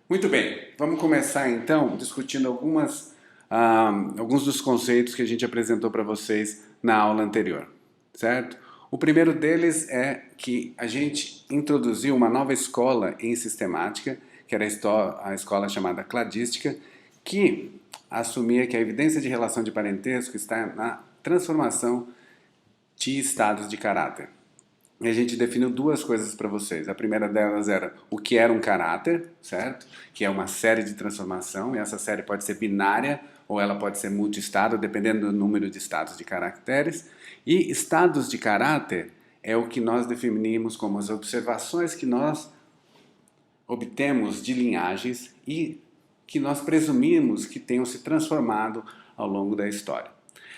Muito bem, vamos começar então discutindo alguns dos conceitos que a gente apresentou para vocês na aula anterior, certo? O primeiro deles é que a gente introduziu uma nova escola em sistemática, que era a escola chamada cladística, que assumia que a evidência de relação de parentesco está na transformação de estados de caráter. E a gente definiu duas coisas para vocês. A primeira delas era o que era um caráter, certo? Que é uma série de transformação, e essa série pode ser binária ou ela pode ser multi-estado, dependendo do número de estados de caracteres. E estados de caráter é o que nós definimos como as observações que nós obtemos de linhagens e que nós presumimos que tenham se transformado ao longo da história.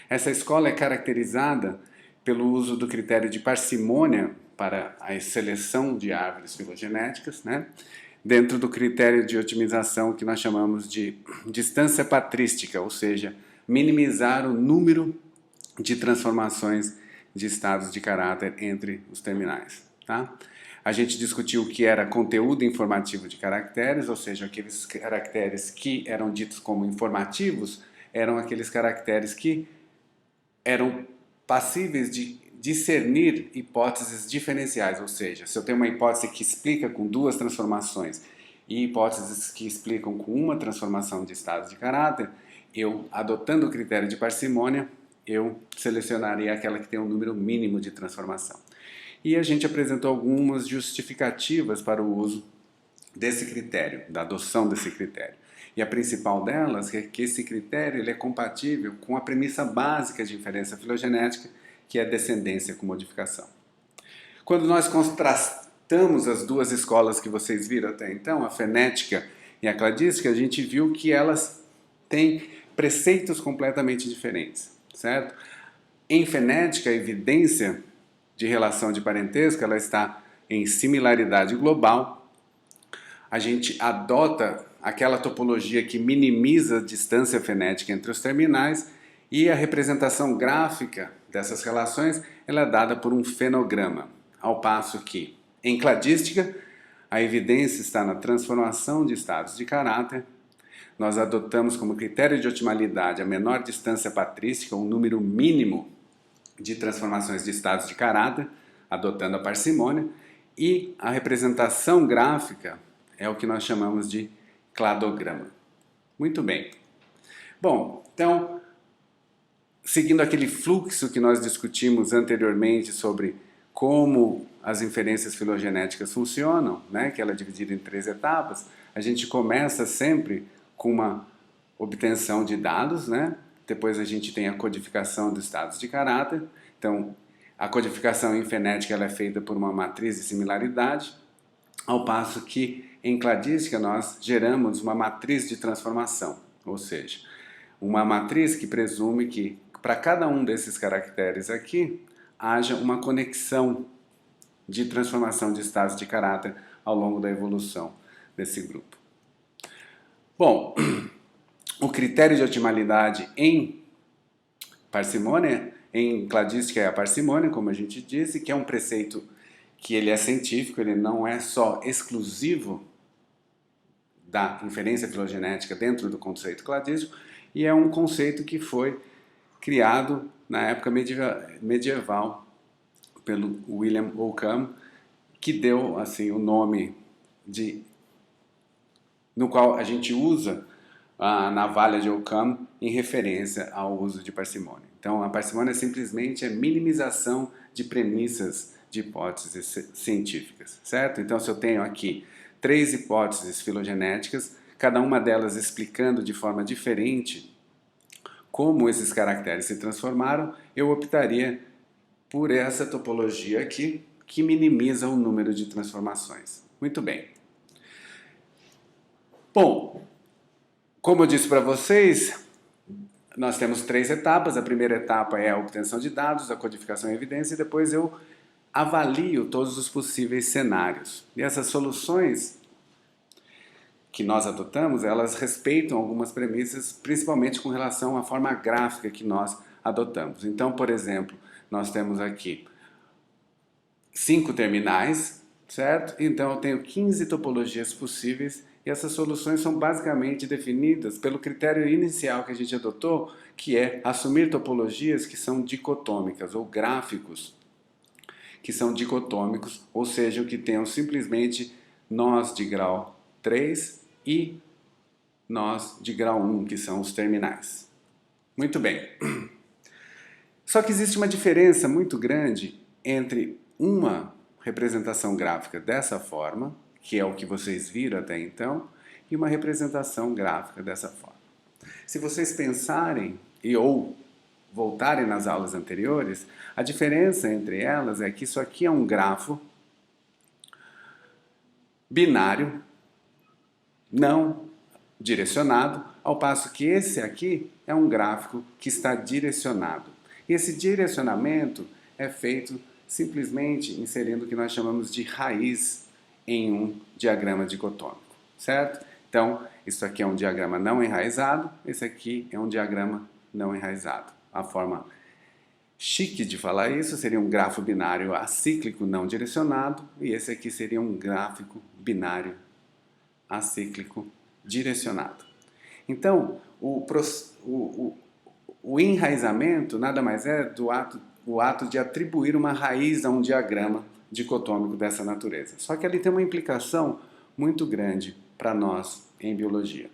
Essa escola é caracterizada pelo uso do critério de parcimônia para a seleção de árvores filogenéticas, né? Dentro do critério de otimização que nós chamamos de distância patrística, ou seja, minimizar o número de transformações de estados de caráter entre os terminais. Tá? A gente discutiu o que era conteúdo informativo de caracteres, ou seja, aqueles caracteres que eram ditos como informativos eram aqueles caracteres que eram passíveis de discernir hipóteses diferenciais, ou seja, se eu tenho uma hipótese que explica com duas transformações e hipóteses que explicam com uma transformação de estados de caráter, eu, adotando o critério de parcimônia, eu selecionaria aquela que tem um número mínimo de transformação. E a gente apresentou algumas justificativas para o uso desse critério, da adoção desse critério. E a principal delas é que esse critério ele é compatível com a premissa básica de inferência filogenética, que é a descendência com modificação. Quando nós contrastamos as duas escolas que vocês viram até então, a fenética e a cladística, a gente viu que elas têm preceitos completamente diferentes, certo? Em fenética, a evidência de relação de parentesco ela está em similaridade global. A gente adota aquela topologia que minimiza a distância fenética entre os terminais e a representação gráfica dessas relações ela é dada por um fenograma, ao passo que, em cladística, a evidência está na transformação de estados de caráter. Nós adotamos como critério de otimalidade a menor distância patrística, um número mínimo de transformações de estados de caráter, adotando a parcimônia, e a representação gráfica é o que nós chamamos de cladograma. Muito bem. Bom, então, seguindo aquele fluxo que nós discutimos anteriormente sobre como as inferências filogenéticas funcionam, né, que ela é dividida em 3 etapas, a gente começa sempre com uma obtenção de dados, né? Depois a gente tem a codificação dos estados de caráter. Então, a codificação em fenética ela é feita por uma matriz de similaridade, ao passo que em cladística nós geramos uma matriz de transformação, ou seja, uma matriz que presume que para cada um desses caracteres aqui haja uma conexão de transformação de estados de caráter ao longo da evolução desse grupo. Bom, o critério de otimalidade em parcimônia, em cladística é a parcimônia, como a gente disse, que é um preceito que ele é científico, ele não é só exclusivo da inferência filogenética dentro do conceito cladístico, e é um conceito que foi criado na época medieval pelo William Occam, que deu assim o nome no qual a gente usa a navalha de Occam em referência ao uso de parcimônia. Então, a parcimônia simplesmente é minimização de premissas de hipóteses científicas, certo? Então, se eu tenho aqui 3 hipóteses filogenéticas, cada uma delas explicando de forma diferente como esses caracteres se transformaram, eu optaria por essa topologia aqui, que minimiza o número de transformações. Muito bem. Bom, como eu disse para vocês, nós temos 3 etapas. A primeira etapa é a obtenção de dados, a codificação e evidência, e depois eu avalio todos os possíveis cenários. E essas soluções que nós adotamos, elas respeitam algumas premissas, principalmente com relação à forma gráfica que nós adotamos. Então, por exemplo, nós temos aqui 5 terminais, certo? Então eu tenho 15 topologias possíveis e essas soluções são basicamente definidas pelo critério inicial que a gente adotou, que é assumir topologias que são dicotômicas ou gráficos que são dicotômicos, ou seja, que tenham simplesmente nós de grau 3 e nós de grau 1, que são os terminais. Muito bem. Só que existe uma diferença muito grande entre uma representação gráfica dessa forma, que é o que vocês viram até então, e uma representação gráfica dessa forma. Se vocês pensarem ou voltarem nas aulas anteriores, a diferença entre elas é que isso aqui é um grafo binário, não direcionado, ao passo que esse aqui é um gráfico que está direcionado. E esse direcionamento é feito simplesmente inserindo o que nós chamamos de raiz em um diagrama dicotômico, certo? Então, isso aqui é um diagrama não enraizado, esse aqui é um diagrama não enraizado. A forma chique de falar isso seria um grafo binário acíclico não direcionado, e esse aqui seria um gráfico binário acíclico direcionado. Então, o enraizamento nada mais é o ato de atribuir uma raiz a um diagrama dicotômico dessa natureza. Só que ele tem uma implicação muito grande para nós em biologia.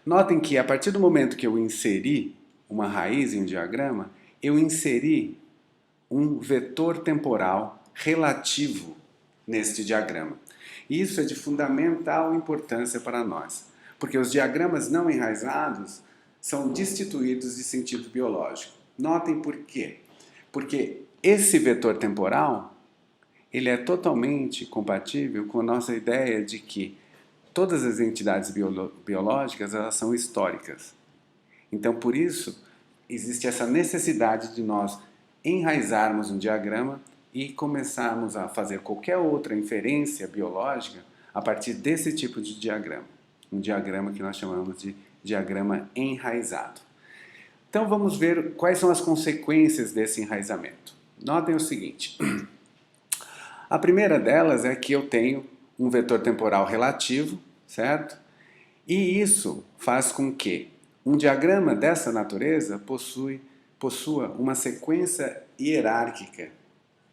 Notem que a partir do momento que eu inseri uma raiz em um diagrama, eu inseri um vetor temporal relativo neste diagrama. Isso é de fundamental importância para nós, porque os diagramas não enraizados são destituídos de sentido biológico. Notem por quê? Porque esse vetor temporal, ele é totalmente compatível com a nossa ideia de que todas as entidades biológicas elas são históricas. Então, por isso, existe essa necessidade de nós enraizarmos um diagrama e começarmos a fazer qualquer outra inferência biológica a partir desse tipo de diagrama. Um diagrama que nós chamamos de diagrama enraizado. Então vamos ver quais são as consequências desse enraizamento. Notem o seguinte. A primeira delas é que eu tenho um vetor temporal relativo, certo? E isso faz com que um diagrama dessa natureza possua uma sequência hierárquica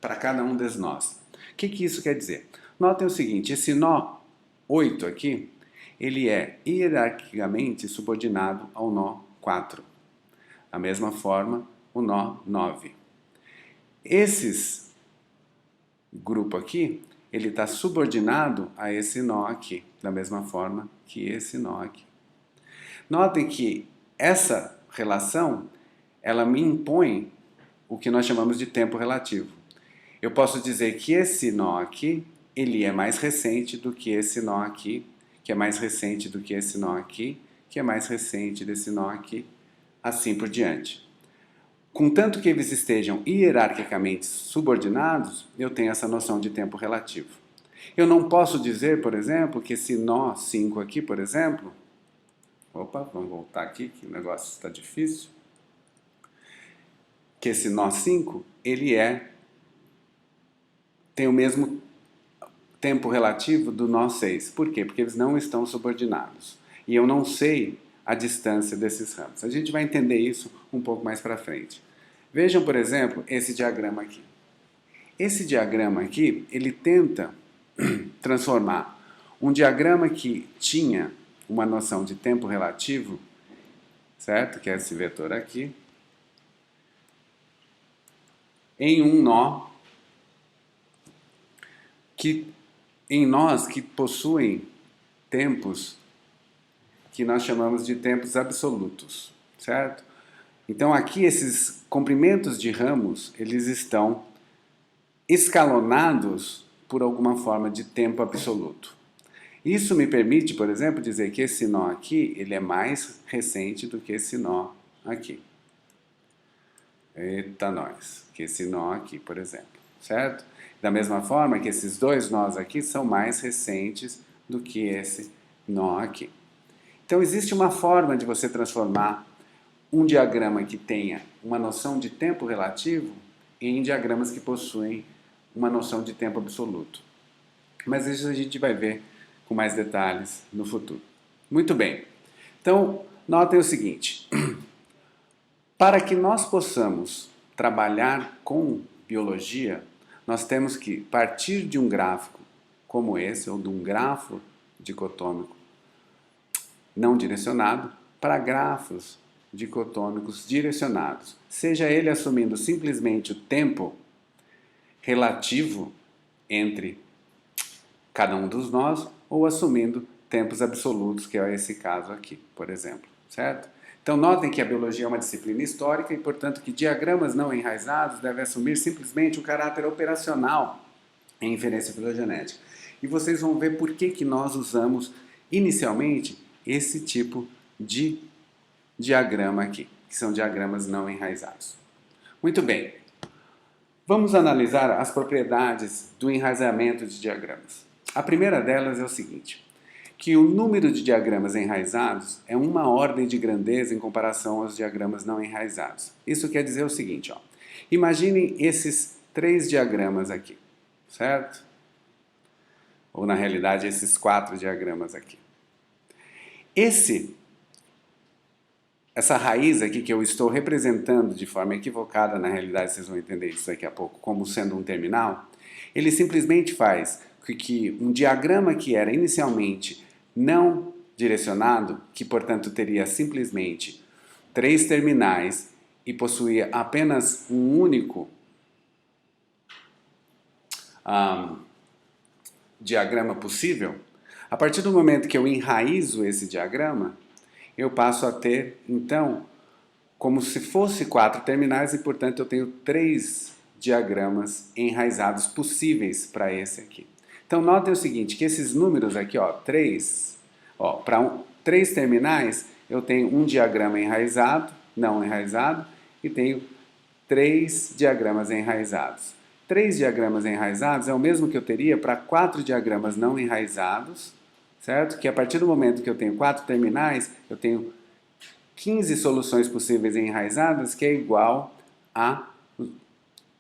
para cada um dos nós. O que isso quer dizer? Notem o seguinte, esse nó 8 aqui, ele é hierarquicamente subordinado ao nó 4. Da mesma forma, o nó 9. Esses grupo aqui, ele está subordinado a esse nó aqui, da mesma forma que esse nó aqui. Notem que essa relação, ela me impõe o que nós chamamos de tempo relativo. Eu posso dizer que esse nó aqui, ele é mais recente do que esse nó aqui, que é mais recente do que esse nó aqui, que é mais recente desse nó aqui, assim por diante. Contanto que eles estejam hierarquicamente subordinados, eu tenho essa noção de tempo relativo. Eu não posso dizer, por exemplo, que esse nó 5 aqui, por exemplo... Opa, vamos voltar aqui, que o negócio está difícil. Que esse nó 5, ele tem o mesmo tempo relativo do nó 6. Por quê? Porque eles não estão subordinados. E eu não sei a distância desses ramos. A gente vai entender isso um pouco mais para frente. Vejam, por exemplo, esse diagrama aqui. Esse diagrama aqui, ele tenta transformar um diagrama que tinha uma noção de tempo relativo, certo? Que é esse vetor aqui, em um nó em nós que possuem tempos que nós chamamos de tempos absolutos, certo? Então aqui esses comprimentos de ramos, eles estão escalonados por alguma forma de tempo absoluto. Isso me permite, por exemplo, dizer que esse nó aqui, ele é mais recente do que esse nó aqui. Eita nós, que esse nó aqui, por exemplo, certo? Da mesma forma que esses dois nós aqui são mais recentes do que esse nó aqui. Então existe uma forma de você transformar um diagrama que tenha uma noção de tempo relativo em diagramas que possuem uma noção de tempo absoluto. Mas isso a gente vai ver com mais detalhes no futuro. Muito bem. Então, notem o seguinte. Para que nós possamos trabalhar com biologia, nós temos que partir de um gráfico como esse, ou de um grafo dicotômico não direcionado, para grafos dicotômicos direcionados, seja ele assumindo simplesmente o tempo relativo entre cada um dos nós, ou assumindo tempos absolutos, que é esse caso aqui, por exemplo, certo? Então notem que a biologia é uma disciplina histórica e, portanto, que diagramas não enraizados devem assumir simplesmente o caráter operacional em inferência filogenética. E vocês vão ver por que nós usamos inicialmente esse tipo de diagrama aqui, que são diagramas não enraizados. Muito bem. Vamos analisar as propriedades do enraizamento de diagramas. A primeira delas é o seguinte, que o número de diagramas enraizados é uma ordem de grandeza em comparação aos diagramas não enraizados. Isso quer dizer o seguinte, ó, imaginem esses 3 diagramas aqui, certo? Ou na realidade esses 4 diagramas aqui. Essa raiz aqui que eu estou representando de forma equivocada, na realidade vocês vão entender isso daqui a pouco, como sendo um terminal, ele simplesmente faz que um diagrama que era inicialmente não direcionado, que portanto teria simplesmente 3 terminais e possuía apenas um único diagrama possível, a partir do momento que eu enraizo esse diagrama, eu passo a ter, então, como se fosse 4 terminais e, portanto, eu tenho 3 diagramas enraizados possíveis para esse aqui. Então, notem o seguinte, que esses números aqui, ó, 3, para 3 terminais, eu tenho um diagrama enraizado, não enraizado, e tenho 3 diagramas enraizados. 3 diagramas enraizados é o mesmo que eu teria para 4 diagramas não enraizados, certo? Que a partir do momento que eu tenho 4 terminais, eu tenho 15 soluções possíveis enraizadas, que é igual a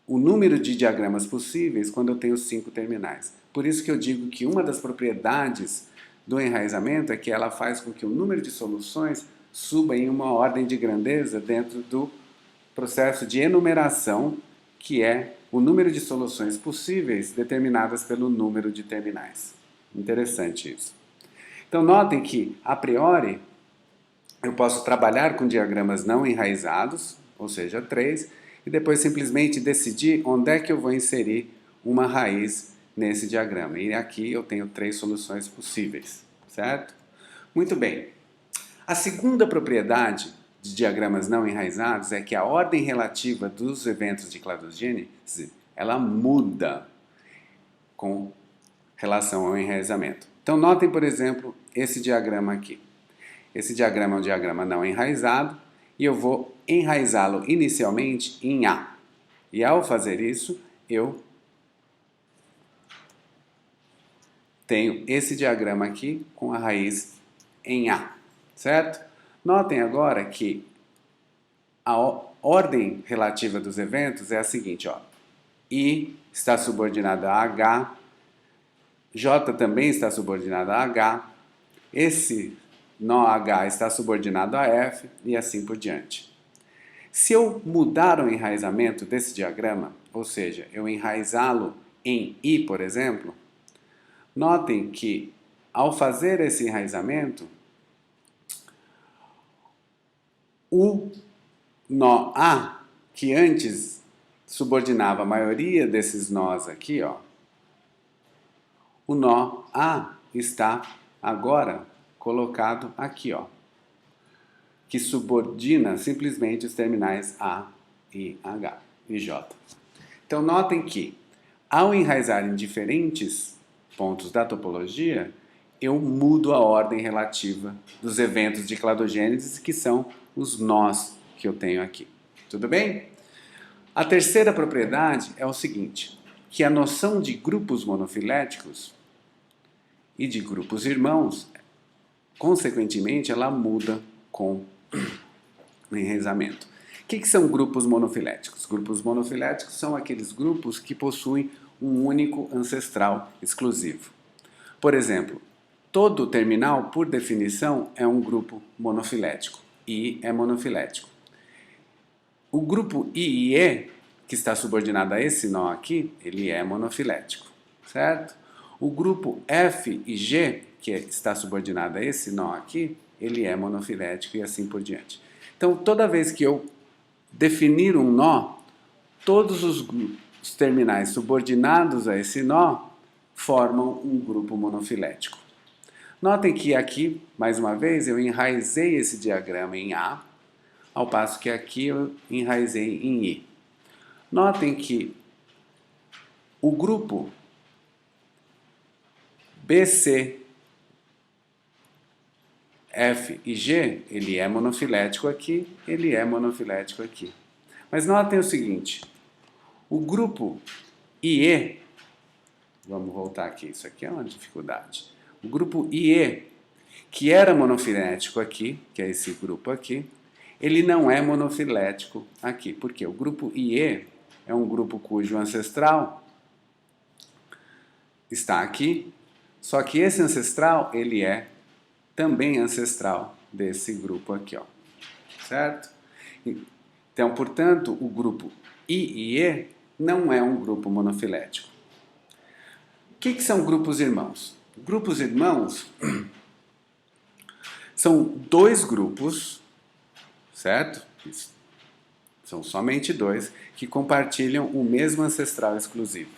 o número de diagramas possíveis quando eu tenho 5 terminais. Por isso que eu digo que uma das propriedades do enraizamento é que ela faz com que o número de soluções suba em uma ordem de grandeza dentro do processo de enumeração, que é o número de soluções possíveis determinadas pelo número de terminais. Interessante isso. Então notem que, a priori, eu posso trabalhar com diagramas não enraizados, ou seja, 3, e depois simplesmente decidir onde é que eu vou inserir uma raiz nesse diagrama. E aqui eu tenho 3 soluções possíveis, certo? Muito bem. A segunda propriedade de diagramas não enraizados é que a ordem relativa dos eventos de cladogênese, ela muda com relação ao enraizamento. Então notem, por exemplo, esse diagrama aqui. Esse diagrama é um diagrama não enraizado e eu vou enraizá-lo inicialmente em A. E ao fazer isso, eu tenho esse diagrama aqui com a raiz em A, certo? Notem agora que a ordem relativa dos eventos é a seguinte, ó. I está subordinado a H, J também está subordinado a H, esse nó H está subordinado a F e assim por diante. Se eu mudar o enraizamento desse diagrama, ou seja, eu enraizá-lo em I, por exemplo, notem que ao fazer esse enraizamento, o nó A, que antes subordinava a maioria desses nós aqui, ó, o nó A está agora colocado aqui, ó, que subordina simplesmente os terminais A e H e J. Então notem que, ao enraizar em diferentes pontos da topologia, eu mudo a ordem relativa dos eventos de cladogênese, que são os nós que eu tenho aqui. Tudo bem? A terceira propriedade é o seguinte, que a noção de grupos monofiléticos e de grupos irmãos, consequentemente, ela muda com o enraizamento. O que são grupos monofiléticos? Grupos monofiléticos são aqueles grupos que possuem um único ancestral exclusivo. Por exemplo, todo terminal, por definição, é um grupo monofilético. I é monofilético. O grupo I e E, que está subordinado a esse nó aqui, ele é monofilético, certo? O grupo F e G, que está subordinado a esse nó aqui, ele é monofilético e assim por diante. Então, toda vez que eu definir um nó, todos os terminais subordinados a esse nó formam um grupo monofilético. Notem que aqui, mais uma vez, eu enraizei esse diagrama em A, ao passo que aqui eu enraizei em I. Notem que o grupo BC, F e G, ele é monofilético aqui, ele é monofilético aqui. Mas notem o seguinte, o grupo IE, vamos voltar aqui, isso aqui é uma dificuldade. O grupo IE, que era monofilético aqui, que é esse grupo aqui, ele não é monofilético aqui. Por quê? O grupo IE é um grupo cujo ancestral está aqui, só que esse ancestral, ele é também ancestral desse grupo aqui, ó. Certo? Então, portanto, o grupo I e E não é um grupo monofilético. O que são grupos irmãos? Grupos irmãos são dois grupos, certo? São somente dois que compartilham o mesmo ancestral exclusivo.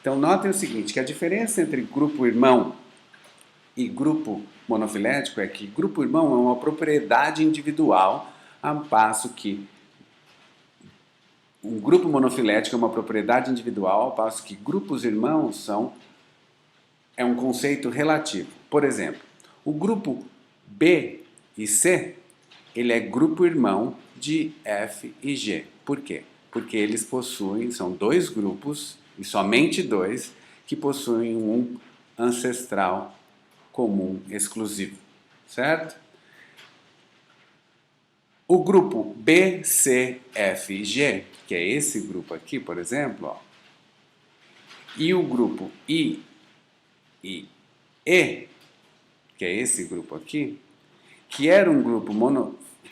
Então, notem o seguinte, que a diferença entre grupo irmão e grupo monofilético é que grupo irmão é uma propriedade individual, ao passo que um grupo monofilético é uma propriedade individual, ao passo que grupos irmãos é um conceito relativo. Por exemplo, o grupo B e C, ele é grupo irmão de F e G. Por quê? Porque eles possuem, são dois grupos, e somente dois, que possuem um ancestral comum exclusivo, certo? O grupo B, C, F e G, que é esse grupo aqui, por exemplo, ó, e o grupo I e E, que é esse grupo aqui, que era um grupo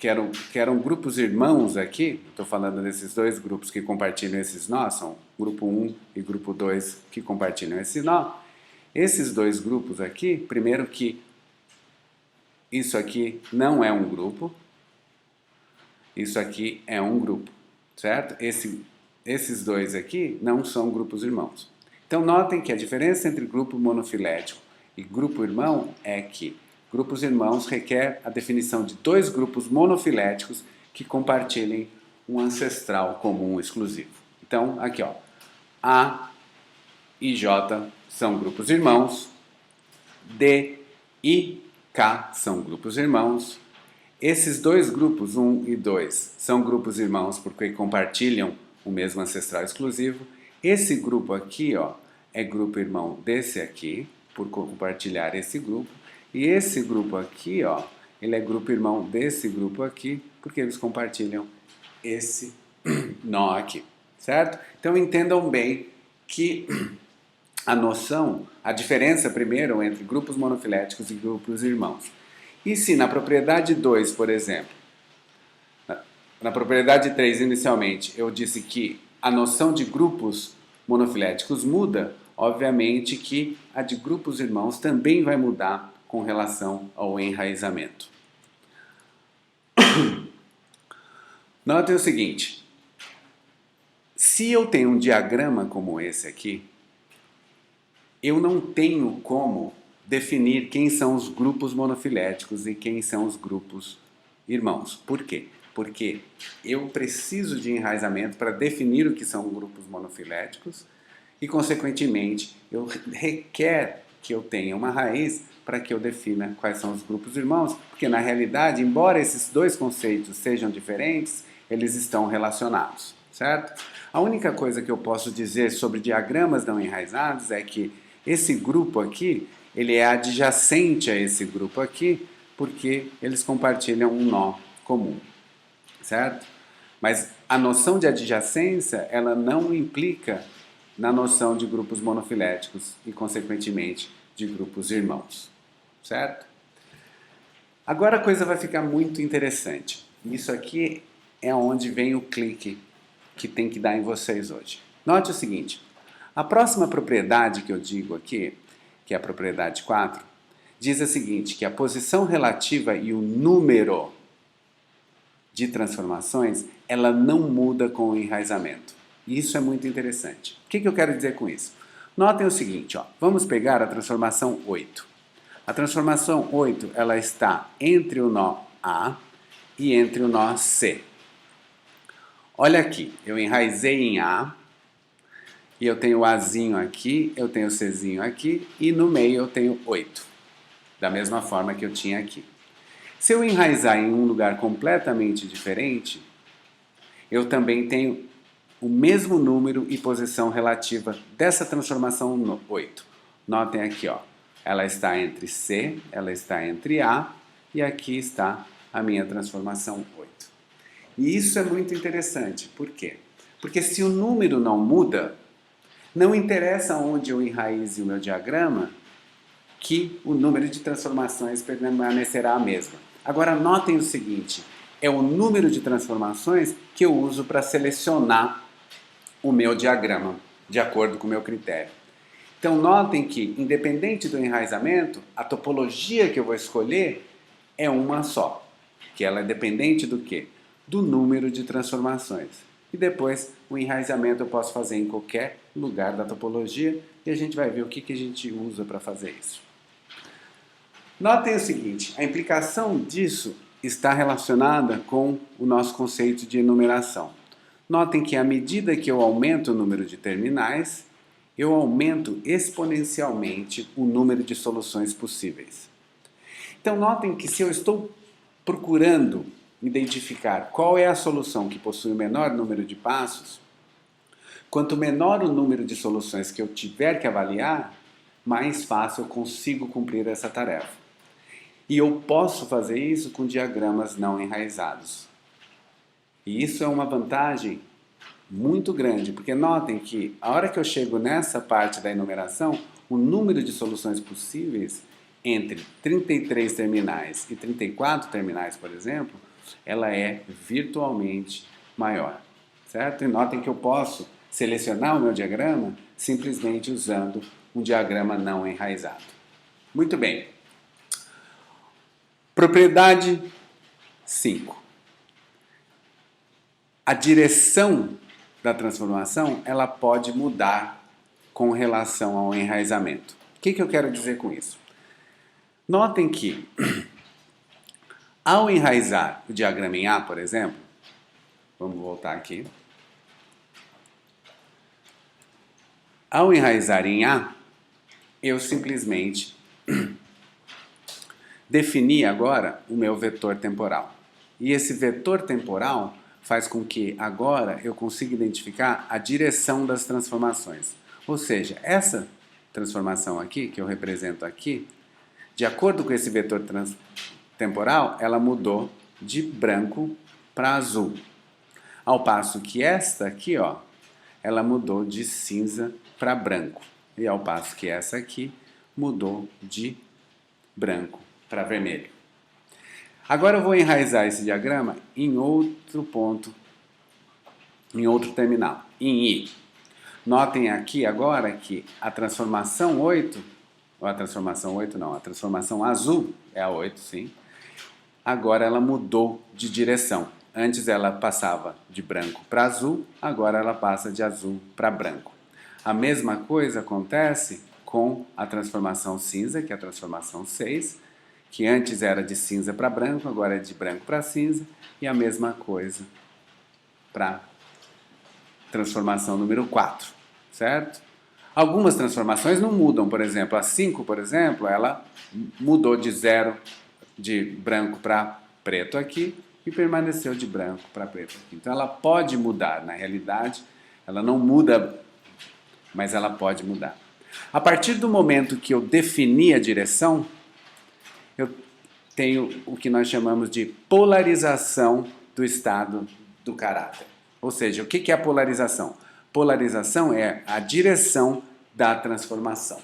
que eram grupos irmãos aqui, estou falando desses dois grupos que compartilham esses nós, são grupo 1 e grupo 2 que compartilham esse nó. Esses dois grupos aqui, primeiro que isso aqui não é um grupo, isso aqui é um grupo, certo? Esses dois aqui não são grupos irmãos. Então notem que a diferença entre grupo monofilético e grupo irmão é que grupos irmãos requer a definição de dois grupos monofiléticos que compartilhem um ancestral comum exclusivo. Então, aqui ó, A e J são grupos irmãos, D e K são grupos irmãos. Esses dois grupos, 1 e 2, são grupos irmãos porque compartilham o mesmo ancestral exclusivo. Esse grupo aqui, ó, é grupo irmão desse aqui, por compartilhar esse grupo. E esse grupo aqui, ó, ele é grupo irmão desse grupo aqui, porque eles compartilham esse nó aqui, certo? Então entendam bem que a diferença primeiro entre grupos monofiléticos e grupos irmãos. E se na propriedade 2, por exemplo, na propriedade 3 inicialmente, eu disse que a noção de grupos monofiléticos muda, obviamente que a de grupos irmãos também vai mudar com relação ao enraizamento. Notem o seguinte, se eu tenho um diagrama como esse aqui, eu não tenho como definir quem são os grupos monofiléticos e quem são os grupos irmãos. Por quê? Porque eu preciso de enraizamento para definir o que são grupos monofiléticos e, consequentemente, eu requer que eu tenha uma raiz para que eu defina quais são os grupos irmãos, porque, na realidade, embora esses dois conceitos sejam diferentes, eles estão relacionados, certo? A única coisa que eu posso dizer sobre diagramas não enraizados é que esse grupo aqui, ele é adjacente a esse grupo aqui, porque eles compartilham um nó comum, certo? Mas a noção de adjacência, ela não implica na noção de grupos monofiléticos e, consequentemente, de grupos irmãos, certo? Agora a coisa vai ficar muito interessante. Isso aqui é onde vem o clique que tem que dar em vocês hoje. Note o seguinte, a próxima propriedade que eu digo aqui, que é a propriedade 4, diz o seguinte, que a posição relativa e o número de transformações, ela não muda com o enraizamento. Isso é muito interessante. O que eu quero dizer com isso? Notem o seguinte, ó, vamos pegar a transformação 8. A transformação 8, ela está entre o nó A e entre o nó C. Olha aqui, eu enraizei em A, e eu tenho o Azinho aqui, eu tenho o Czinho aqui, e no meio eu tenho 8. Da mesma forma que eu tinha aqui. Se eu enraizar em um lugar completamente diferente, eu também tenho o mesmo número e posição relativa dessa transformação 8. Notem aqui, ó. Ela está entre C, ela está entre A, e aqui está a minha transformação 8. E isso é muito interessante. Por quê? Porque se o número não muda, não interessa onde eu enraize o meu diagrama, que o número de transformações permanecerá a mesma. Agora notem o seguinte, é o número de transformações que eu uso para selecionar o meu diagrama, de acordo com o meu critério. Então notem que, independente do enraizamento, a topologia que eu vou escolher é uma só, que ela é dependente do quê? Do número de transformações. E depois o enraizamento eu posso fazer em qualquer lugar da topologia e a gente vai ver o que a gente usa para fazer isso. Notem o seguinte, a implicação disso está relacionada com o nosso conceito de enumeração. Notem que à medida que eu aumento o número de terminais, eu aumento exponencialmente o número de soluções possíveis. Então notem que se eu estou procurando identificar qual é a solução que possui o menor número de passos, quanto menor o número de soluções que eu tiver que avaliar, mais fácil eu consigo cumprir essa tarefa. E eu posso fazer isso com diagramas não enraizados. E isso é uma vantagem muito grande, porque notem que a hora que eu chego nessa parte da enumeração, o número de soluções possíveis entre 33 terminais e 34 terminais, por exemplo, ela é virtualmente maior, certo? E notem que eu posso selecionar o meu diagrama simplesmente usando um diagrama não enraizado. Muito bem. Propriedade 5. A direção da transformação, ela pode mudar com relação ao enraizamento. O que eu quero dizer com isso? Notem que, ao enraizar o diagrama em A, por exemplo, vamos voltar aqui. Ao enraizar em A, eu simplesmente defini agora o meu vetor temporal. E esse vetor temporal faz com que agora eu consiga identificar a direção das transformações. Ou seja, essa transformação aqui, que eu represento aqui, de acordo com esse vetor temporal, ela mudou de branco para azul. Ao passo que esta aqui, ó, ela mudou de cinza para branco. E ao passo que essa aqui mudou de branco para vermelho. Agora eu vou enraizar esse diagrama em outro ponto, em outro terminal, em I. Notem aqui agora que a transformação 8, ou a transformação 8 não, a transformação azul, é a 8 sim, agora ela mudou de direção. Antes ela passava de branco para azul, agora ela passa de azul para branco. A mesma coisa acontece com a transformação cinza, que é a transformação 6, que antes era de cinza para branco, agora é de branco para cinza, e a mesma coisa para transformação número 4, certo? Algumas transformações não mudam, por exemplo, a 5, por exemplo, ela mudou de zero, de branco para preto aqui, e permaneceu de branco para preto aqui. Então ela pode mudar, na realidade, ela não muda, mas ela pode mudar. A partir do momento que eu defini a direção, eu tenho o que nós chamamos de polarização do estado do caráter. Ou seja, o que é a polarização? Polarização é a direção da transformação.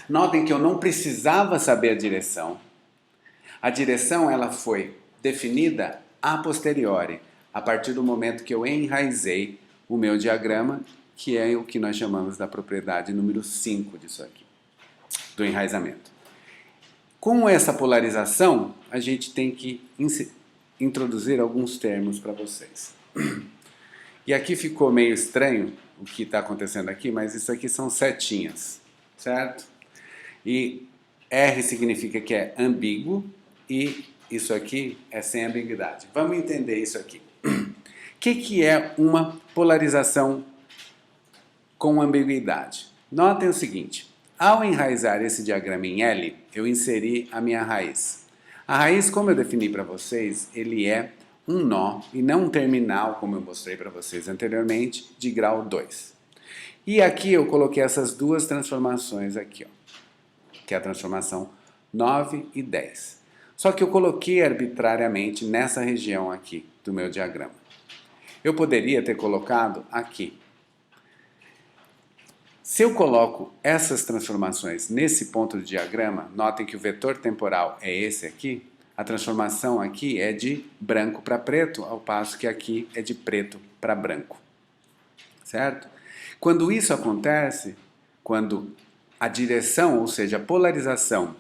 Notem que eu não precisava saber a direção. A direção ela foi definida a posteriori, a partir do momento que eu enraizei o meu diagrama, que é o que nós chamamos da propriedade número 5 disso aqui, do enraizamento. Com essa polarização, a gente tem que introduzir alguns termos para vocês. E aqui ficou meio estranho o que está acontecendo aqui, mas isso aqui são setinhas, certo? E R significa que é ambíguo e isso aqui é sem ambiguidade. Vamos entender isso aqui. O que é uma polarização com ambiguidade? Notem o seguinte, ao enraizar esse diagrama em L, eu inseri a minha raiz. A raiz, como eu defini para vocês, ele é um nó e não um terminal, como eu mostrei para vocês anteriormente, de grau 2. E aqui eu coloquei essas duas transformações aqui, ó, que é a transformação 9 e 10. Só que eu coloquei arbitrariamente nessa região aqui do meu diagrama. Eu poderia ter colocado aqui. Se eu coloco essas transformações nesse ponto do diagrama, notem que o vetor temporal é esse aqui, a transformação aqui é de branco para preto, ao passo que aqui é de preto para branco. Certo? Quando isso acontece, quando a direção, ou seja, a polarização,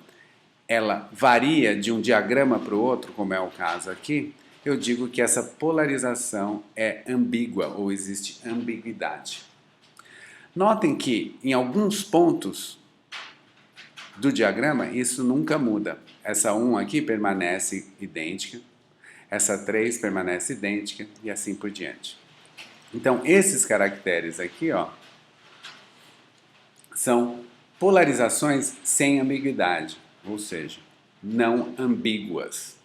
ela varia de um diagrama para o outro, como é o caso aqui, eu digo que essa polarização é ambígua, ou existe ambiguidade. Notem que em alguns pontos do diagrama isso nunca muda. Essa 1 aqui permanece idêntica, essa 3 permanece idêntica e assim por diante. Então esses caracteres aqui, ó, são polarizações sem ambiguidade, ou seja, não ambíguas.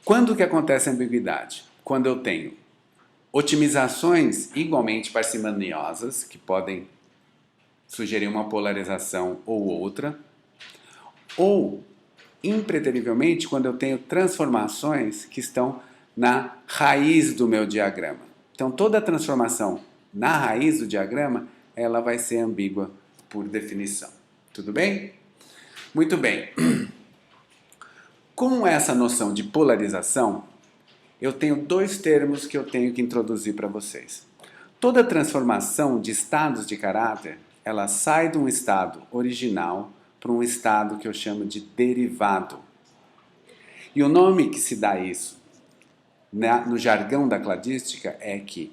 Quando que acontece a ambiguidade? Quando eu tenho otimizações igualmente parcimoniosas, que podem sugerir uma polarização ou outra, ou, impreterivelmente, quando eu tenho transformações que estão na raiz do meu diagrama. Então, toda transformação na raiz do diagrama, ela vai ser ambígua por definição. Tudo bem? Muito bem. Com essa noção de polarização, eu tenho dois termos que eu tenho que introduzir para vocês. Toda transformação de estados de caráter, ela sai de um estado original para um estado que eu chamo de derivado. E o nome que se dá isso no jargão da cladística é que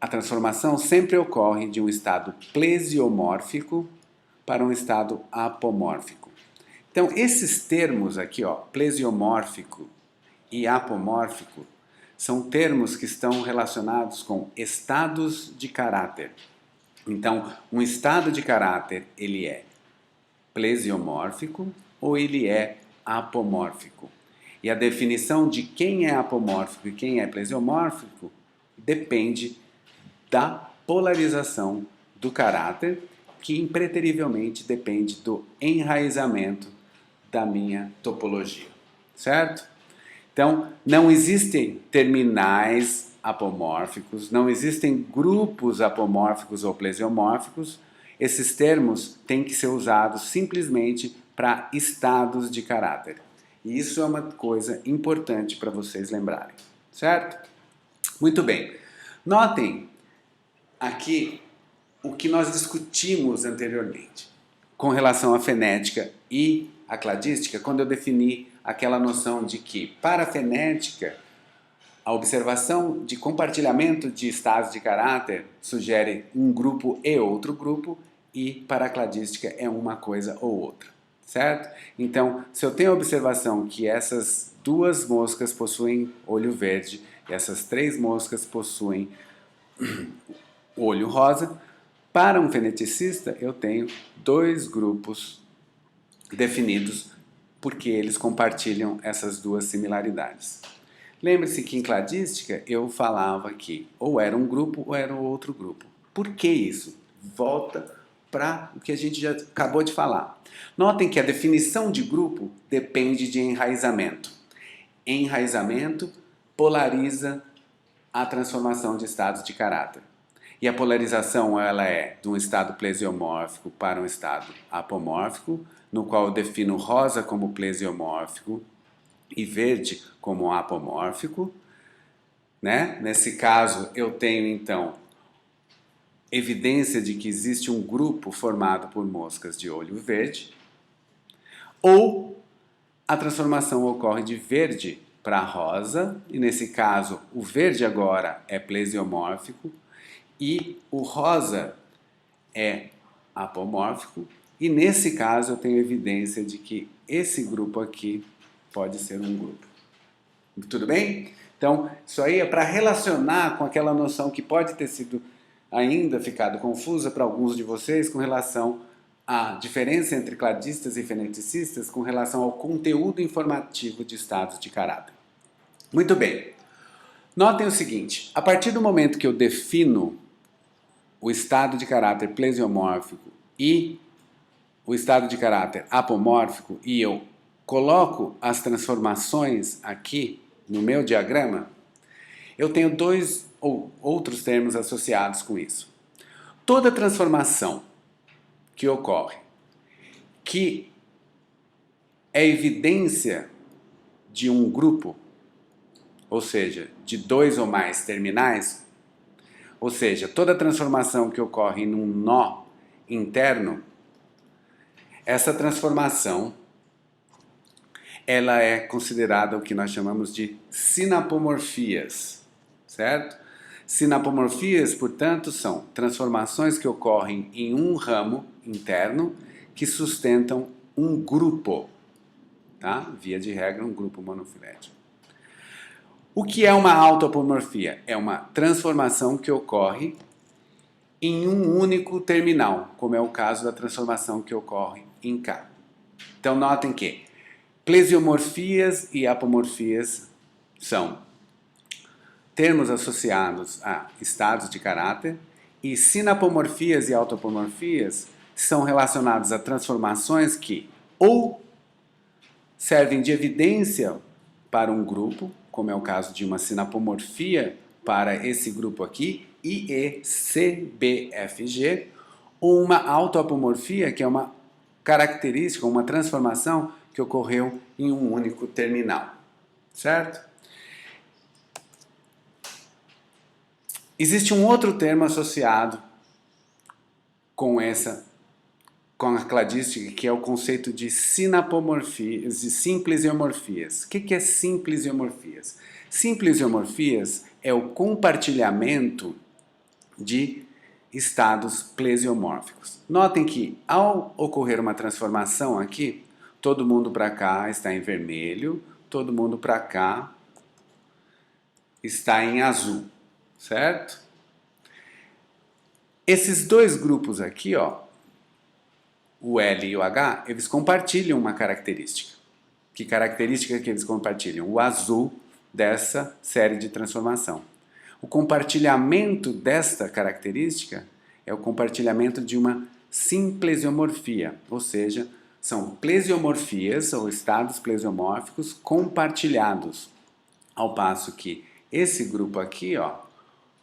a transformação sempre ocorre de um estado plesiomórfico para um estado apomórfico. Então, esses termos aqui, ó, plesiomórfico e apomórfico, são termos que estão relacionados com estados de caráter. Então, um estado de caráter, ele é plesiomórfico ou ele é apomórfico. E a definição de quem é apomórfico e quem é plesiomórfico depende da polarização do caráter, que impreterivelmente depende do enraizamento da minha topologia, certo? Então, não existem terminais apomórficos, não existem grupos apomórficos ou plesiomórficos. Esses termos têm que ser usados simplesmente para estados de caráter. E isso é uma coisa importante para vocês lembrarem, certo? Muito bem. Notem aqui o que nós discutimos anteriormente com relação à fenética e à cladística, quando eu defini aquela noção de que, para a fenética, a observação de compartilhamento de estados de caráter sugere um grupo e outro grupo, e para a cladística é uma coisa ou outra, certo? Então, se eu tenho a observação que essas duas moscas possuem olho verde e essas três moscas possuem olho rosa, para um feneticista eu tenho dois grupos definidos porque eles compartilham essas duas similaridades. Lembre-se que em cladística eu falava que ou era um grupo ou era outro grupo. Por que isso? Volta para o que a gente já acabou de falar. Notem que a definição de grupo depende de enraizamento. Enraizamento polariza a transformação de estados de caráter. E a polarização ela é de um estado plesiomórfico para um estado apomórfico, no qual eu defino rosa como plesiomórfico e verde como apomórfico, né? Nesse caso, eu tenho então evidência de que existe um grupo formado por moscas de olho verde, ou a transformação ocorre de verde para rosa, e nesse caso o verde agora é plesiomórfico e o rosa é apomórfico, e nesse caso eu tenho evidência de que esse grupo aqui pode ser um grupo. Tudo bem? Então, isso aí é para relacionar com aquela noção que pode ter sido ainda ficado confusa para alguns de vocês com relação à diferença entre cladistas e feneticistas com relação ao conteúdo informativo de estados de caráter. Muito bem. Notem o seguinte, a partir do momento que eu defino o estado de caráter plesiomórfico e o estado de caráter apomórfico e eu coloco as transformações aqui no meu diagrama, eu tenho dois ou outros termos associados com isso. Toda transformação que ocorre, que é evidência de um grupo, ou seja, de dois ou mais terminais, ou seja, toda transformação que ocorre num nó interno, essa transformação ela é considerada o que nós chamamos de sinapomorfias, certo? Sinapomorfias, portanto, são transformações que ocorrem em um ramo interno que sustentam um grupo, tá? Via de regra, um grupo monofilético. O que é uma autoapomorfia? É uma transformação que ocorre em um único terminal, como é o caso da transformação que ocorre em K. Então, notem que plesiomorfias e apomorfias são termos associados a estados de caráter e sinapomorfias e autoapomorfias são relacionados a transformações que ou servem de evidência para um grupo, como é o caso de uma sinapomorfia para esse grupo aqui, IECBFG, ou uma autoapomorfia, que é uma característica, uma transformação que ocorreu em um único terminal, certo? Existe um outro termo associado com a cladística, que é o conceito de sinapomorfias e simplesiomorfias. O que é simplesiomorfias? Simplesiomorfias é o compartilhamento de estados plesiomórficos. Notem que ao ocorrer uma transformação aqui, todo mundo para cá está em vermelho, todo mundo para cá está em azul, certo? Esses dois grupos aqui, ó, o L e o H, eles compartilham uma característica. Que característica que eles compartilham? O azul dessa série de transformação. O compartilhamento desta característica é o compartilhamento de uma simplesiomorfia, ou seja, são plesiomorfias ou estados plesiomórficos compartilhados, ao passo que esse grupo aqui, ó,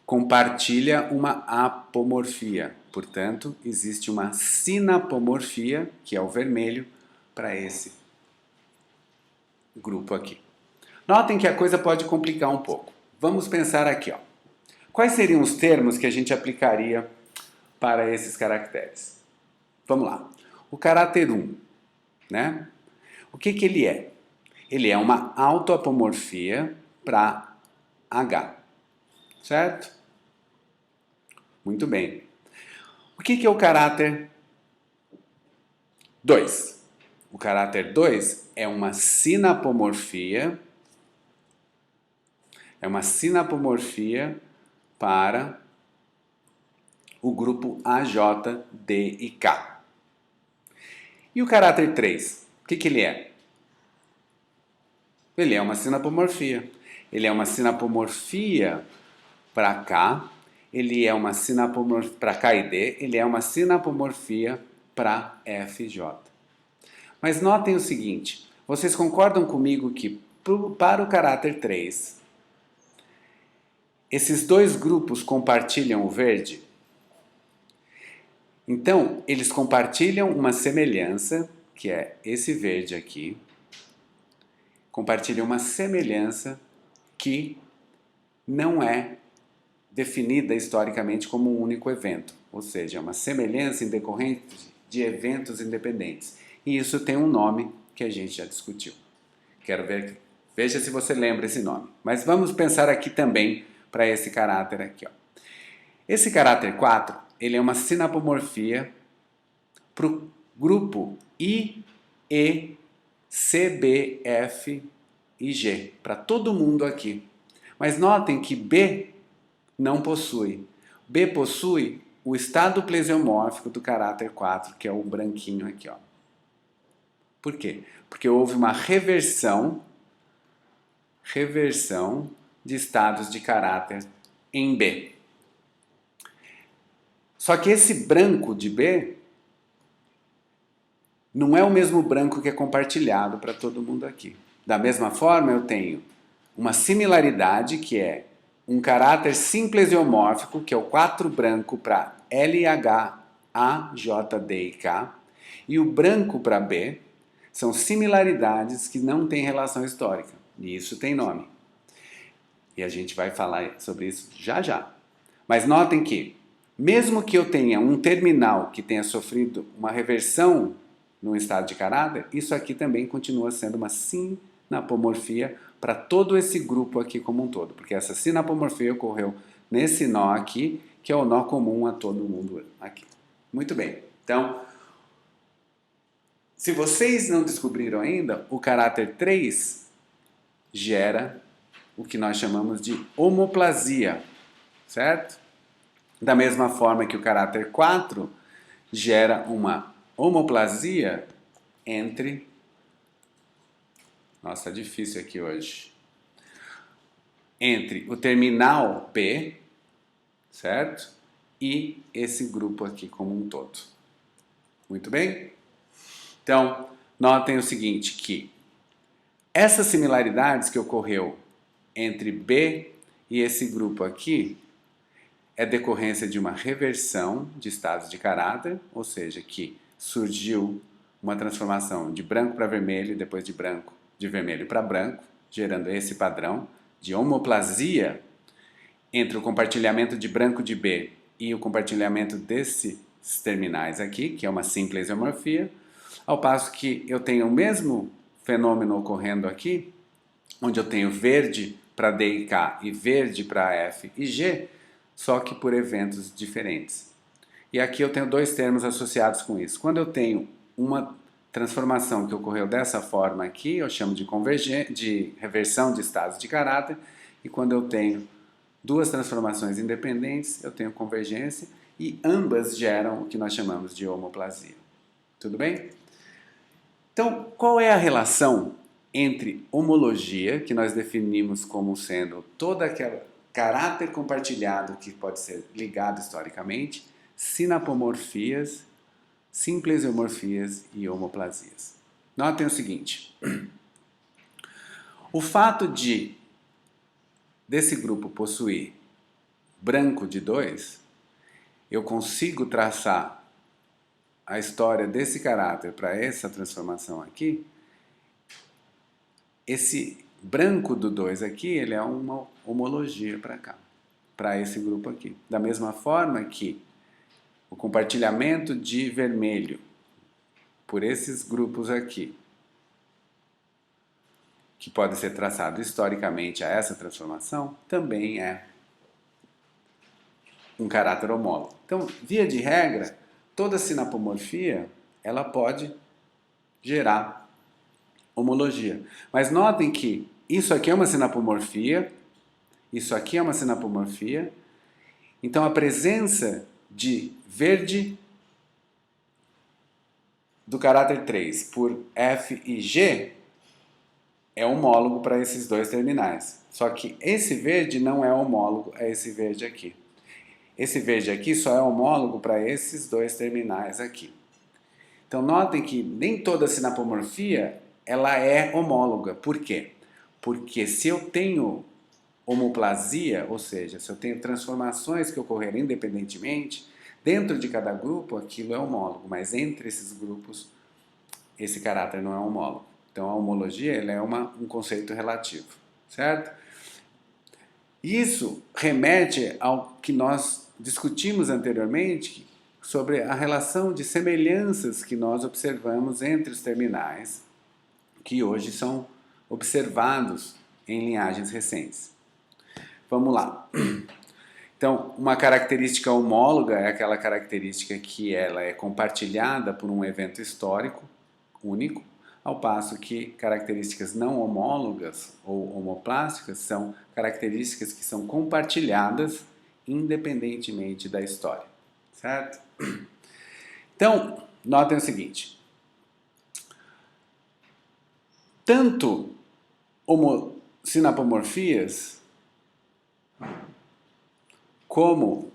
compartilha uma apomorfia. Portanto, existe uma sinapomorfia, que é o vermelho, para esse grupo aqui. Notem que a coisa pode complicar um pouco. Vamos pensar aqui, ó. Quais seriam os termos que a gente aplicaria para esses caracteres? Vamos lá. O caráter 1, né? O que ele é? Ele é uma autoapomorfia para H, certo? Muito bem. O que é o caráter 2? O caráter 2 é uma sinapomorfia. É uma sinapomorfia para o grupo AJ, D e K. E o caráter 3? O que ele é? Ele é uma sinapomorfia. Ele é uma sinapomorfia para K. Ele é uma sinapomorfia para K e D. Ele é uma sinapomorfia para FJ. Mas notem o seguinte. Vocês concordam comigo que para o caráter 3, esses dois grupos compartilham o verde? Então, eles compartilham uma semelhança, que é esse verde aqui, compartilham uma semelhança que não é definida historicamente como um único evento, ou seja, é uma semelhança em decorrente de eventos independentes. E isso tem um nome que a gente já discutiu. Quero ver, veja se você lembra esse nome. Mas vamos pensar aqui também para esse caráter aqui. Ó. Esse caráter 4, ele é uma sinapomorfia para o grupo I, E, C, B, F e G, para todo mundo aqui. Mas notem que B não possui. B possui o estado plesiomórfico do caráter 4, que é o branquinho aqui. Ó. Por quê? Porque houve uma reversão de estados de caráter em B. Só que esse branco de B não é o mesmo branco que é compartilhado para todo mundo aqui. Da mesma forma, eu tenho uma similaridade que é um caráter simplesiomórfico, que é o 4 branco para L, H, A, J, D e K, e o branco para B são similaridades que não têm relação histórica, e isso tem nome. E a gente vai falar sobre isso já já. Mas notem que, mesmo que eu tenha um terminal que tenha sofrido uma reversão no estado de caráter, isso aqui também continua sendo uma sinapomorfia para todo esse grupo aqui como um todo, porque essa sinapomorfia ocorreu nesse nó aqui, que é o nó comum a todo mundo aqui. Muito bem. Então, se vocês não descobriram ainda, o caráter 3 gera o que nós chamamos de homoplasia, certo? Da mesma forma que o caráter 4 gera uma homoplasia entre... Nossa, tá difícil aqui hoje. Entre o terminal P, certo? E esse grupo aqui como um todo. Muito bem? Então, notem o seguinte, que essas similaridades que ocorreu entre B e esse grupo aqui é decorrência de uma reversão de estados de caráter, ou seja, que surgiu uma transformação de branco para vermelho e depois de vermelho para branco, gerando esse padrão de homoplasia entre o compartilhamento de branco de B e o compartilhamento desses terminais aqui, que é uma simples isomorfia, ao passo que eu tenho o mesmo fenômeno ocorrendo aqui, onde eu tenho verde para D e K e verde para F e G, só que por eventos diferentes. E aqui eu tenho dois termos associados com isso. Quando eu tenho uma transformação que ocorreu dessa forma aqui, eu chamo de reversão de estados de caráter, e quando eu tenho duas transformações independentes, eu tenho convergência, e ambas geram o que nós chamamos de homoplasia. Tudo bem? Então, qual é a relação entre homologia, que nós definimos como sendo todo aquele caráter compartilhado que pode ser ligado historicamente, sinapomorfias, simplesiomorfias e homoplasias? Notem o seguinte, o fato desse grupo possuir branco de 2, eu consigo traçar a história desse caráter para essa transformação aqui. Esse branco do 2 aqui, ele é uma homologia para cá, para esse grupo aqui. Da mesma forma que o compartilhamento de vermelho por esses grupos aqui, que pode ser traçado historicamente a essa transformação, também é um caráter homólogo. Então, via de regra, toda sinapomorfia ela pode gerar homologia. Mas notem que isso aqui é uma sinapomorfia, isso aqui é uma sinapomorfia, então a presença de verde do caráter 3 por F e G é homólogo para esses dois terminais. Só que esse verde não é homólogo a esse verde aqui. Esse verde aqui só é homólogo para esses dois terminais aqui. Então notem que nem toda sinapomorfia ela é homóloga. Por quê? Porque se eu tenho homoplasia, ou seja, se eu tenho transformações que ocorreram independentemente, Dentro de cada grupo, aquilo é homólogo, mas entre esses grupos, esse caráter não é homólogo. Então, a homologia ela é um conceito relativo, certo? Isso remete ao que nós discutimos anteriormente sobre a relação de semelhanças que nós observamos entre os terminais, que hoje são observados em linhagens recentes. Vamos lá. Então, uma característica homóloga é aquela característica que ela é compartilhada por um evento histórico único, ao passo que características não homólogas ou homoplásticas são características que são compartilhadas independentemente da história, certo? Então, notem o seguinte, tanto sinapomorfias como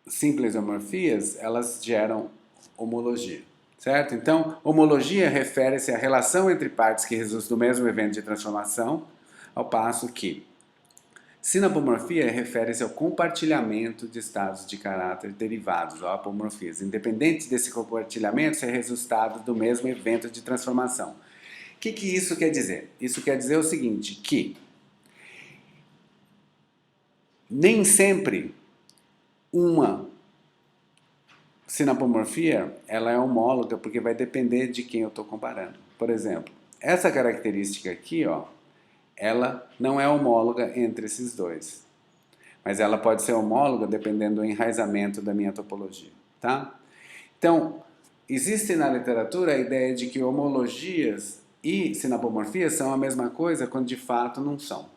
simples homorfias, elas geram homologia, certo? Então, homologia refere-se à relação entre partes que resultam do mesmo evento de transformação, ao passo que sinapomorfia refere-se ao compartilhamento de estados de caráter derivados, ou apomorfias. Independente desse compartilhamento, ser resultado do mesmo evento de transformação. O que isso quer dizer? Isso quer dizer o seguinte, que nem sempre uma sinapomorfia ela é homóloga porque vai depender de quem eu estou comparando. Por exemplo, essa característica aqui, ó, ela não é homóloga entre esses dois. Mas ela pode ser homóloga dependendo do enraizamento da minha topologia, tá? Então, existe na literatura a ideia de que homologias e sinapomorfias são a mesma coisa quando de fato não são,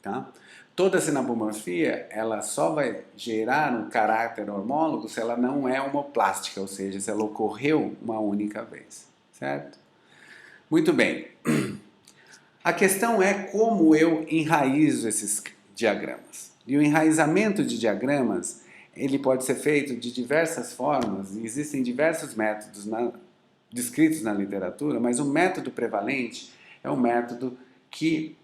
tá? Toda sinapomorfia, ela só vai gerar um caráter homólogo se ela não é homoplástica, ou seja, se ela ocorreu uma única vez, certo? Muito bem. A questão é como eu enraizo esses diagramas. E o enraizamento de diagramas, ele pode ser feito de diversas formas, e existem diversos métodos descritos na literatura, mas o método prevalente é um método que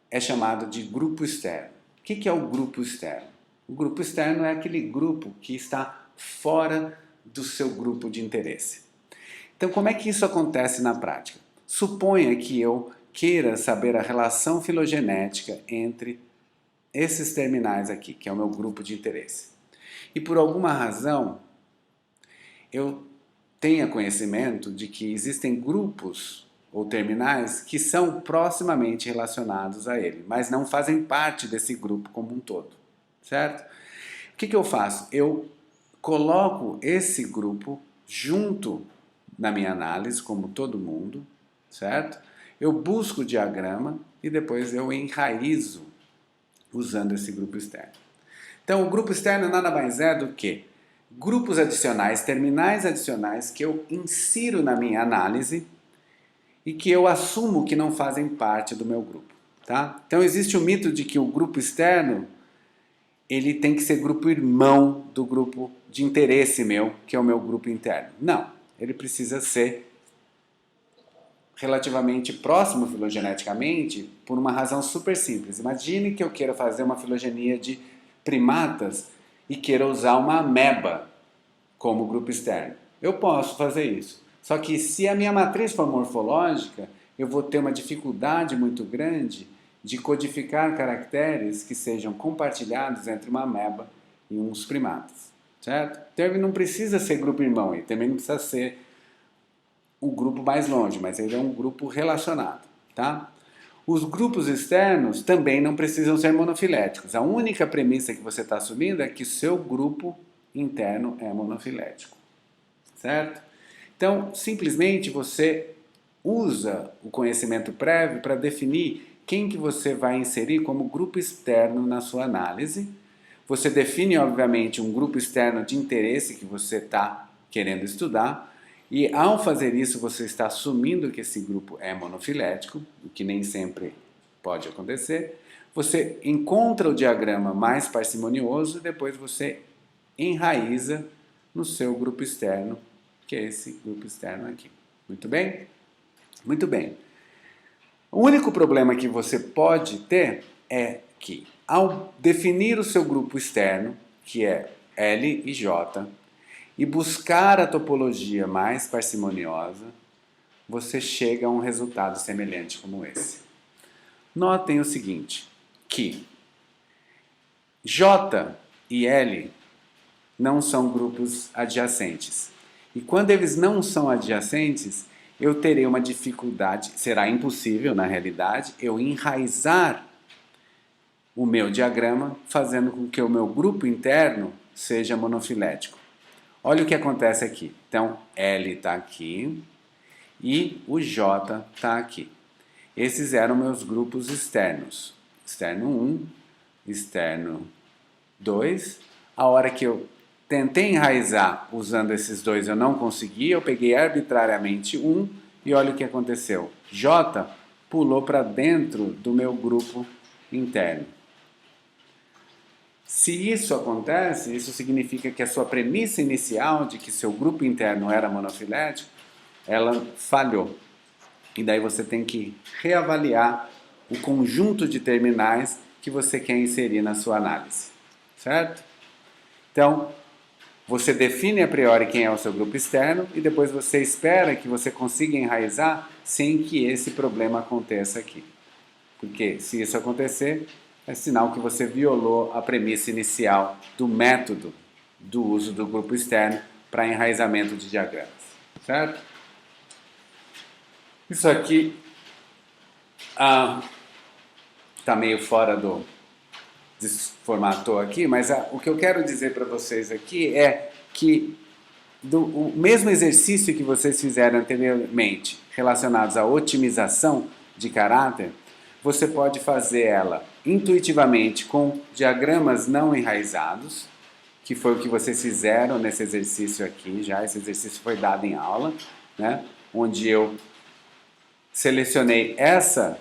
é chamado de grupo externo. O que é o grupo externo? O grupo externo é aquele grupo que está fora do seu grupo de interesse. Então, como é que isso acontece na prática? Suponha que eu queira saber a relação filogenética entre esses terminais aqui, que é o meu grupo de interesse. E por alguma razão, eu tenha conhecimento de que existem grupos ou terminais que são proximamente relacionados a ele, mas não fazem parte desse grupo como um todo, certo? O que eu faço? Eu coloco esse grupo junto na minha análise, como todo mundo, certo? Eu busco o diagrama e depois eu enraizo usando esse grupo externo. Então, o grupo externo nada mais é do que grupos adicionais, terminais adicionais que eu insiro na minha análise e que eu assumo que não fazem parte do meu grupo, tá? Então, existe o mito de que o grupo externo ele tem que ser grupo irmão do grupo de interesse meu, que é o meu grupo interno. Não, ele precisa ser relativamente próximo filogeneticamente por uma razão super simples. Imagine que eu queira fazer uma filogenia de primatas e queira usar uma ameba como grupo externo. Eu posso fazer isso. Só que se a minha matriz for morfológica, eu vou ter uma dificuldade muito grande de codificar caracteres que sejam compartilhados entre uma ameba e uns primatas, certo? Então ele não precisa ser grupo irmão, ele também não precisa ser o grupo mais longe, mas ele é um grupo relacionado, tá? Os grupos externos também não precisam ser monofiléticos. A única premissa que você está assumindo é que o seu grupo interno é monofilético, certo? Então, simplesmente você usa o conhecimento prévio para definir quem que você vai inserir como grupo externo na sua análise. Você define, obviamente, um grupo externo de interesse que você está querendo estudar. E ao fazer isso, você está assumindo que esse grupo é monofilético, o que nem sempre pode acontecer. Você encontra o diagrama mais parcimonioso e depois você enraiza no seu grupo externo, que é esse grupo externo aqui. Muito bem? Muito bem. O único problema que você pode ter é que, ao definir o seu grupo externo, que é L e J, e buscar a topologia mais parcimoniosa, você chega a um resultado semelhante como esse. Notem o seguinte, que J e L não são grupos adjacentes. E quando eles não são adjacentes, eu terei uma dificuldade, será impossível na realidade, eu enraizar o meu diagrama fazendo com que o meu grupo interno seja monofilético. Olha o que acontece aqui. Então, L está aqui e o J está aqui. Esses eram meus grupos externos. Externo 1, externo 2. A hora que eu tentei enraizar usando esses dois eu não consegui, eu peguei arbitrariamente um e olha o que aconteceu. J pulou para dentro do meu grupo interno. Se isso acontece, isso significa que a sua premissa inicial de que seu grupo interno era monofilético, ela falhou. E daí você tem que reavaliar o conjunto de terminais que você quer inserir na sua análise. Certo? Então, você define a priori quem é o seu grupo externo e depois você espera que você consiga enraizar sem que esse problema aconteça aqui. Porque se isso acontecer, é sinal que você violou a premissa inicial do método do uso do grupo externo para enraizamento de diagramas. Certo? Isso aqui está meio fora do desformatou aqui, mas o que eu quero dizer para vocês aqui é que o mesmo exercício que vocês fizeram anteriormente relacionados à otimização de caráter, você pode fazer ela intuitivamente com diagramas não enraizados, que foi o que vocês fizeram nesse exercício aqui já, esse exercício foi dado em aula, né? Onde eu selecionei essa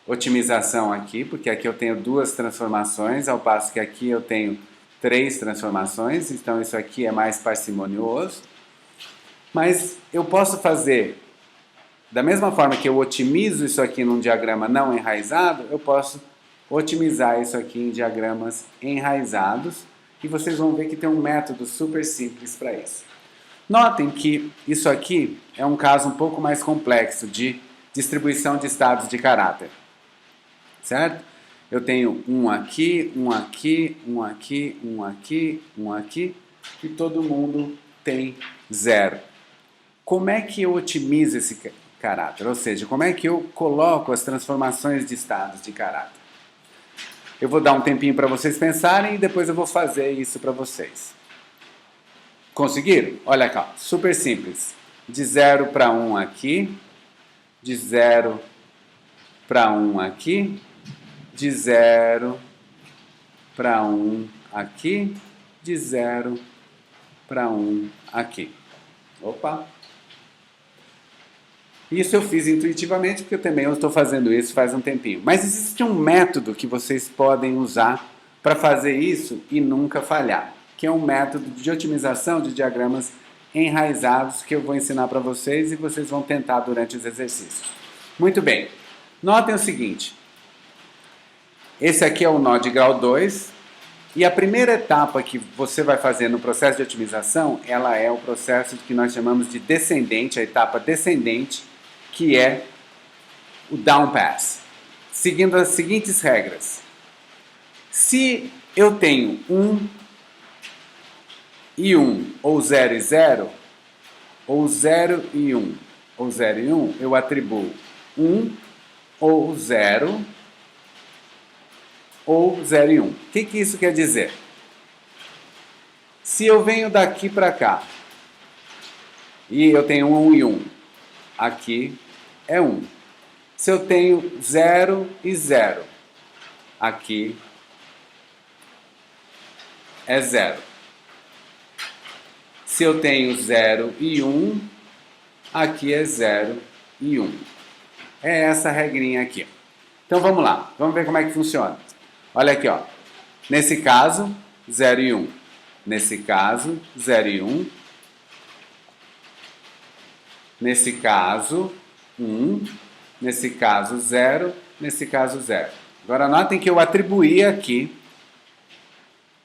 otimização aqui, porque aqui eu tenho duas transformações, ao passo que aqui eu tenho 3 transformações, então isso aqui é mais parcimonioso. Mas eu posso fazer, da mesma forma que eu otimizo isso aqui num diagrama não enraizado, eu posso otimizar isso aqui em diagramas enraizados, e vocês vão ver que tem um método super simples para isso. Notem que isso aqui é um caso um pouco mais complexo de distribuição de estados de caráter. Certo? Eu tenho um aqui, um aqui, um aqui, um aqui, um aqui, e todo mundo tem 0. Como é que eu otimizo esse caráter? Ou seja, como é que eu coloco as transformações de estados de caráter? Eu vou dar um tempinho para vocês pensarem e depois eu vou fazer isso para vocês. Conseguiram? Olha cá, super simples. De 0 para 1 aqui, de 0 para 1 aqui, de 0 para 1 aqui, de 0 para 1 aqui. Opa! Isso eu fiz intuitivamente, porque eu também estou fazendo isso faz um tempinho. Mas existe um método que vocês podem usar para fazer isso e nunca falhar, que é um método de otimização de diagramas enraizados que eu vou ensinar para vocês e vocês vão tentar durante os exercícios. Muito bem. Notem o seguinte. Esse aqui é o nó de grau 2, e a primeira etapa que você vai fazer no processo de otimização, ela é o processo que nós chamamos de descendente, a etapa descendente, que é o down pass, seguindo as seguintes regras. Se eu tenho 1 e 1, ou 0 e 0, ou 0 e 1, ou 0 e 1, eu atribuo 1 ou 0, ou 0 e 1. O que isso quer dizer? Se eu venho daqui para cá, e eu tenho 1 e 1, aqui é 1. Se eu tenho 0 e 0, aqui é 0. Se eu tenho 0 e 1, aqui é 0 e 1. É essa regrinha aqui. Então vamos lá, vamos ver como é que funciona. Olha aqui, ó. Nesse caso, 0 e 1. Nesse caso, 0 e 1. Nesse caso, 1. nesse caso 0, nesse caso 0. Agora notem que eu atribuí aqui,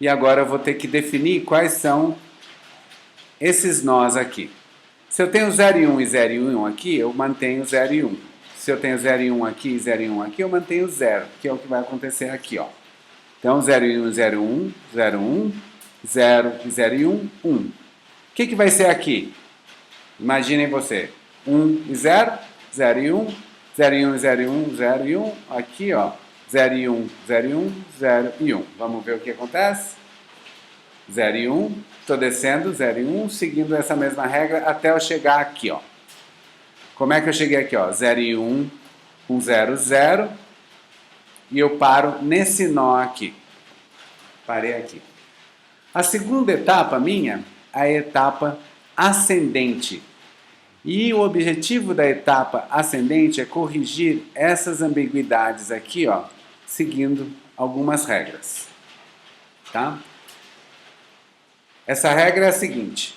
e agora eu vou ter que definir quais são esses nós aqui. Se eu tenho 0 e 1 e 0 e 1 aqui, eu mantenho 0 e 1. Se eu tenho 0 e 1 aqui e 0 e 1 aqui, eu mantenho 0, que é o que vai acontecer aqui, ó. Então 0 e 1, 0 e 1, 0 e 1, 0 e 0 e 1, 1. O que vai ser aqui? Imaginem você, 1 e 0, 0 e 1, 0 e 1, 0 e 1, 0 e 1, aqui ó, 0 e 1, 0 e 1, 0 e 1. Vamos ver o que acontece? 0 e 1, estou descendo, 0 e 1, seguindo essa mesma regra até eu chegar aqui, ó. Como é que eu cheguei aqui, ó? 0 e 1, 1, 0, 0, e eu paro nesse nó aqui. Parei aqui. A segunda etapa minha é a etapa ascendente. E o objetivo da etapa ascendente é corrigir essas ambiguidades aqui, ó, seguindo algumas regras. Tá? Essa regra é a seguinte.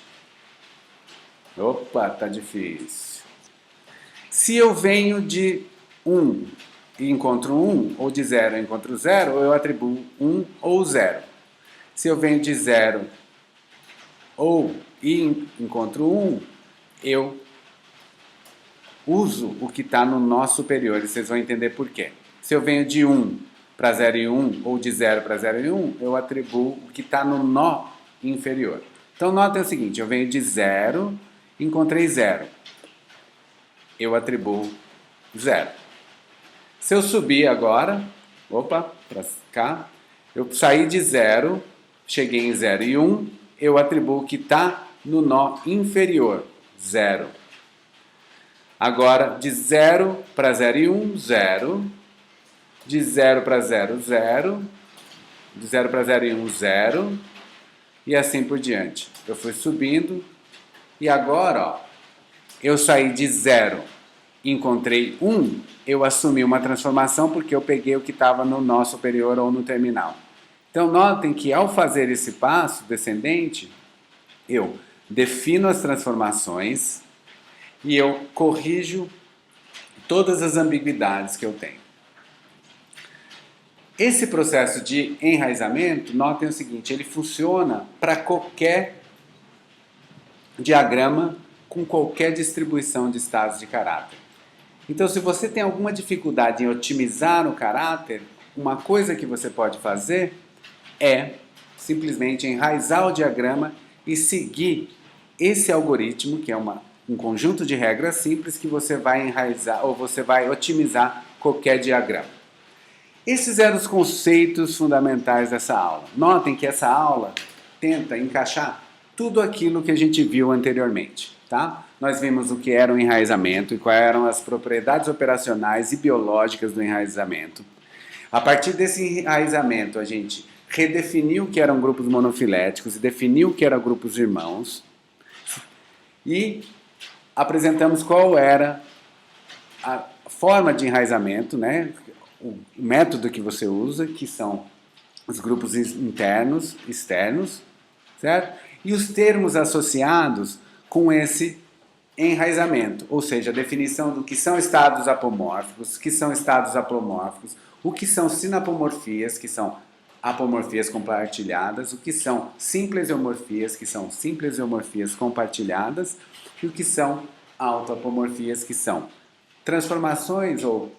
Opa, tá difícil. Se eu venho de 1 e encontro 1, ou de 0 e encontro 0, eu atribuo 1 ou 0. Se eu venho de 0 e encontro 1, eu uso o que está no nó superior, e vocês vão entender por quê. Se eu venho de 1 para 0 e 1, ou de 0 para 0 e 1, eu atribuo o que está no nó inferior. Então, notem o seguinte, eu venho de 0, encontrei 0. Eu atribuo 0. Se eu subir agora, opa, para cá, eu saí de 0, cheguei em 0 e 1, eu atribuo o que está no nó inferior, 0. Agora, de 0 para 0 e 1, 0. De 0 para 0, 0. De 0 para 0 e 1, 0. E assim por diante. Eu fui subindo e agora, ó, eu saí de 0, encontrei 1, eu assumi uma transformação porque eu peguei o que estava no nó superior ou no terminal. Então, notem que ao fazer esse passo descendente, eu defino as transformações e eu corrijo todas as ambiguidades que eu tenho. Esse processo de enraizamento, notem o seguinte, ele funciona para qualquer diagrama com qualquer distribuição de estados de caráter. Então, se você tem alguma dificuldade em otimizar o caráter, uma coisa que você pode fazer é simplesmente enraizar o diagrama e seguir esse algoritmo, que é um conjunto de regras simples que você vai enraizar ou você vai otimizar qualquer diagrama. Esses eram os conceitos fundamentais dessa aula. Notem que essa aula tenta encaixar tudo aquilo que a gente viu anteriormente. Tá? Nós vimos o que era o enraizamento e quais eram as propriedades operacionais e biológicas do enraizamento. A partir desse enraizamento, a gente redefiniu o que eram grupos monofiléticos e definiu o que eram grupos irmãos. E apresentamos qual era a forma de enraizamento, né? O método que você usa, que são os grupos internos, externos, certo? E os termos associados com esse enraizamento, ou seja, a definição do que são estados apomórficos, o que são estados aplomórficos, o que são sinapomorfias, que são apomorfias compartilhadas, o que são simpleseomorfias, que são simpleseomorfias compartilhadas, e o que são autoapomorfias, que são transformações ou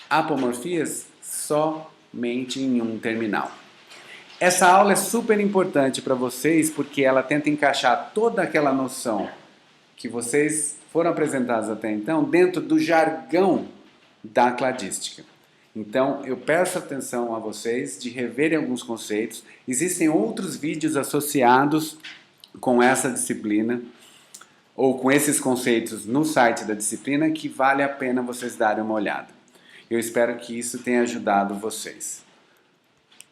apomorfias somente em um terminal. Essa aula é super importante para vocês porque ela tenta encaixar toda aquela noção que vocês foram apresentados até então dentro do jargão da cladística. Então, eu peço atenção a vocês de reverem alguns conceitos. Existem outros vídeos associados com essa disciplina ou com esses conceitos no site da disciplina que vale a pena vocês darem uma olhada. Eu espero que isso tenha ajudado vocês.